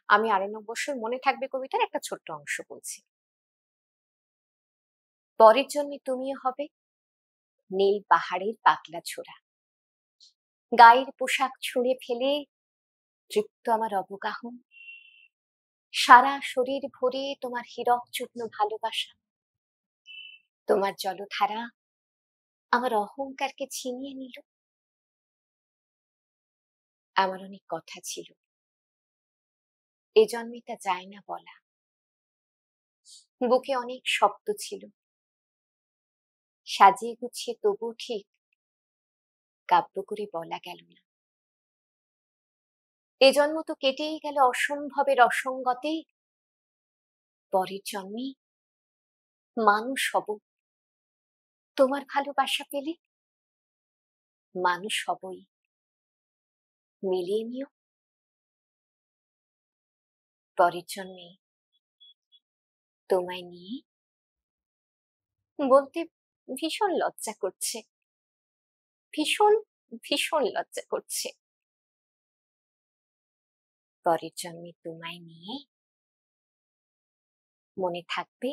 আমি আরণ্যক বসুর মনে থাকবে কবিতার একটা ছোট্ট অংশ বলছি। পরের জন্মে তুমিও হবে নীল পাহাড়ের পাতলা ছোরা, গায়ের পোশাক ছুঁড়ে ফেলে তৃপ্ত আমার অবগাহন, সারা শরীর ভরে তোমার হীরক চূর্ণ ভালোবাসা, তোমার জলধারা আমার অহংকারকে ছিনিয়ে নিল। আমার অনেক কথা ছিল, এ জন্মে তা যায় না বলা, বুকে অনেক শব্দ ছিল, সাজিয়ে গুছিয়ে তবু ঠিক কাব্য করে বলা গেল না। এ জন্ম তো কেটেই গেল অসম্ভবের অসঙ্গতে, পরের জন্মে মানুষ হব, তোমার ভালোবাসা পেলে মানুষ হবই, মিলিয়ে নিও। পরের জন্মে তোমায় নিয়ে বলতে ভীষণ লজ্জা করছে, ভীষণ ভীষণ লজ্জা করছে। পরের জন্মে তোমায় নিয়ে মনে থাকবে